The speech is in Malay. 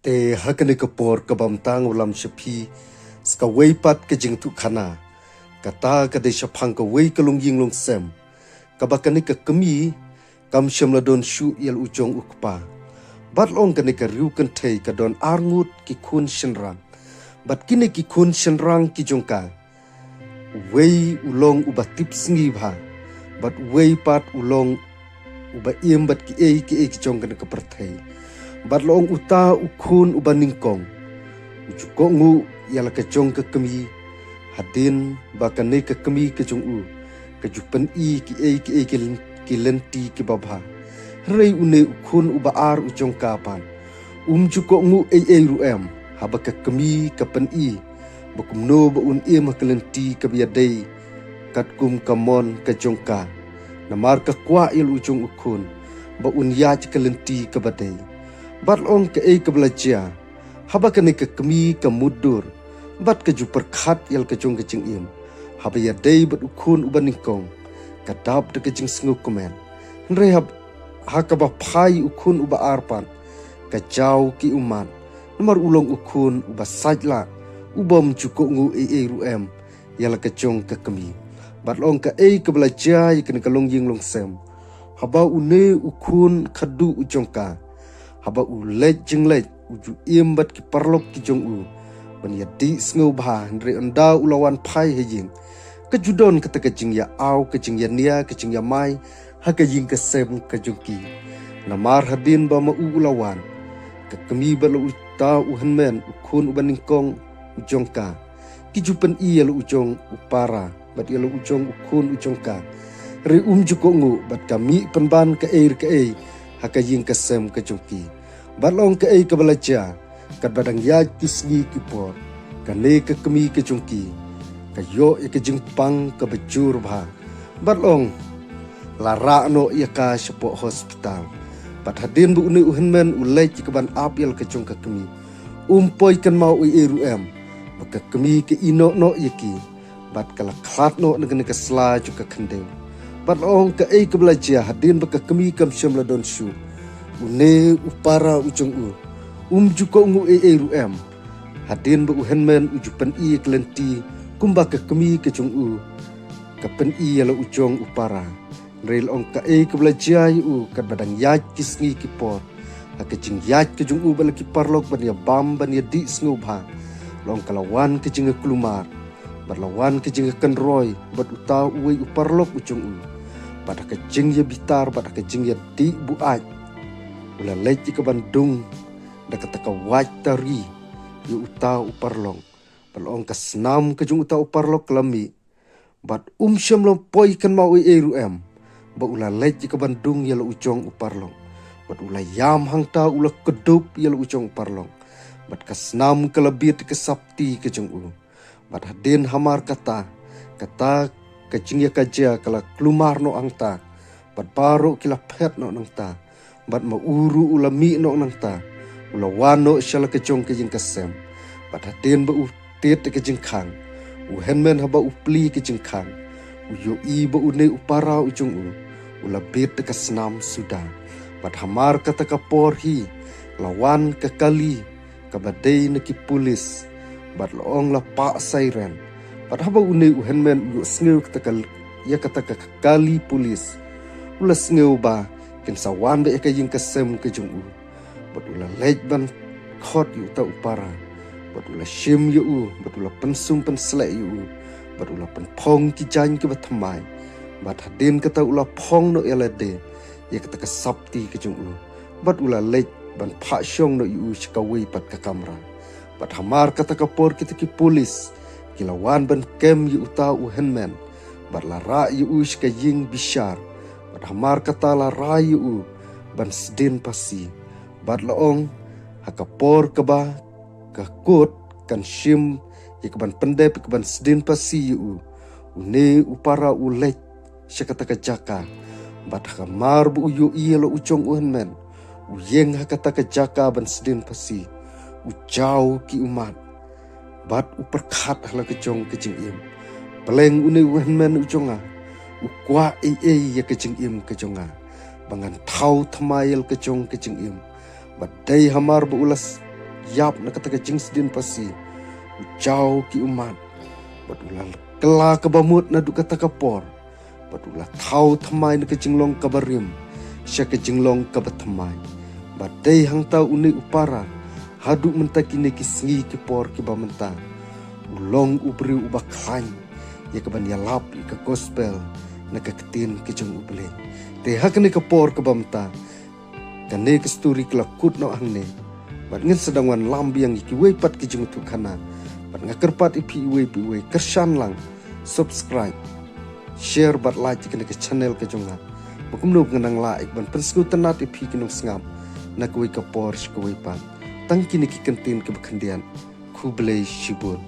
hakane kapor kabam tang ulam shapi ska weipat ke jing tu khana kata ka de shapang ka wei kalung ying long sem kabakane ka kami kam shem la don shu yel ujong ukpa bat long kane ka riu kan thei ka don arngut ki khun shinrang bat kine ki khun shinrang ki jongka wei ulong uba tips ngi bha bat wei pat ulong uba iem bat ki ki jong kan ka perthei bat long uta ukhun uba ningkong ujukongu yala ka jong ka kami hadin bakane ka kami ka jong u ka jupan ki lenti ki babha rei une ukhun uba ar ujong kapan jukongu ruem haba ka kami ka pan bakum no ba un ka lenti ka biadai kat kum kamon ka jongka namar ka kwa il ujong ukhun ba un ka lenti ka badai bat long ka ka belajar haba ka ne ka kami ka mudur bat ka jupar khat yal ka jong ka jing im haba ya dei bat ukhun ubaningkong ka dap de ka jing sngu komen re ha ka ba phai ukhun uba arpan ka jaw ki uman namar ulong ukhun uba sajla ubom juko ngu ruem yal ka jong ka kami bat long ka ka belajar ikan ka long ying long sem haba une ukhun khadu ujongka haba ulej jinglej uju iembat ki parlok ki jong u ban ya di sngo bha ndre anda ulawan phai hejing ka judon kata ka jing ya au ka jing ya nia ka jing ya mai ha ka jing ka sem ka jongki namar hadin ba ma ulawan ka kami ba lo uta uhanmen ukhun ubaningkong ujongka ki jupan lo ujong upara bat lo ujong ukhun ujongka re juko ngu bat kami penban ka ha ka jing ka sem ka jongki balong ka ka belajar kat badang ya kisni kipor kane ka kami ka jongki ka yo ka jingpang ka bejur bha balong lara no ya ka sepo hospital bat hadin bu uni uhenmen ulai ka ban apil ka jong ka kami poi kan mau ruem baka kami ka ino no yaki bat kala khat no ngan ka sla ju ka khandeu balong ka ka belajar hadin baka kami kam syam la don shu une upara ujong juko ngu ruem hadin ba uhenmen ujupan klenti kumba ka kami ka jong ka pen la ujong upara rel ong ka ka belajar kat badang yaj kisngi kipor ka jing yaj ka jong bala ki parlok ban ya bam ban ya di sngu bha long kalawan ka jing klumar barlawan ka jing kan roy bat uta uparlok ujong pada ka jing ya bitar pada ka jing ya di buaj ula lej ka Bandung da kata ka waj tari yu uta uparlong balong ka senam ka jung uta uparlok lami bat syam lo poi kan mau ruem ba ula lej ka Bandung ya lo ujong uparlong bat ula yam hangta ula kedup ya lo ujong uparlong bat ka senam ka lebit ka sapti ka jung bat hadin hamar kata ka jing ya kaja kala klumar no angta bat baro kila pet no nangta bat mauru ulami no nangta ulawano shala ka jong ka jing kasem bat hadin ba tit ka jing khang henmen haba upli ka jing khang yo ba une upara ujung ulabit ka snam suda bat hamar kata ka porhi lawan ka kali ka badai na ki pulis bat loong la pa siren bat haba une henmen yo sneu kata ka kali pulis ula sneu ba ken sawan be ka jing kasem ka jung bat ula lej ban khot yu ta upara bat ula shim yu bat ula pensum pensle yu bat ula pen phong ki jan ki batmai bat hadin kata ula phong no elade ya kata ka sapti ka jung bat ula lej ban pha shong no yu shikawi pat ka kamra bat hamar kata ka por kita ki polis kilawan ban kem yu ta henmen bat la ra yu shika jing bishar bat hamar kata la ra yu ban sdin pasi bat laong hakapor kaba ka kot kan shim yakban pendep ban sdin pasi yu une upara ulej syakata ka jaka bat hamar bu yu lo ujong uhenmen uyeng hakata ka jaka ban sdin pasi ujau ki umat bat uperkhat hala ka jong ka jing im peleng une uhenmen ujonga ukwa ya ka jing im ka jonga bangan thau thamail ka jong ka jing im badai hamar bu ulas yap na kata ka jings din pasi ujau ki umat badula kela kabamut na du kata kapor badula thau thamai na ka jinglong kabarim sya ka jinglong kabathamai badai hang tau uni upara hadu menta kini ki sengi ki por ki bamenta ulong ubri ubaklan ya ka ban yalap ka gospel na ka ketin ki jeng uble te hakne ka por ka bamta kane ka sturi kla kut no angne bat ngin sedang wan lambi yang iki wei pat ki jeng tu kana bat ngakerpat ipi wei kersan lang subscribe share bat like kene ke channel ke jonga bukum no ngenang like ban pensku tenat ipi kinung sngam na kuwi ka por ku wei pat tang kini ki kentin ke bekhendian ku blei shibun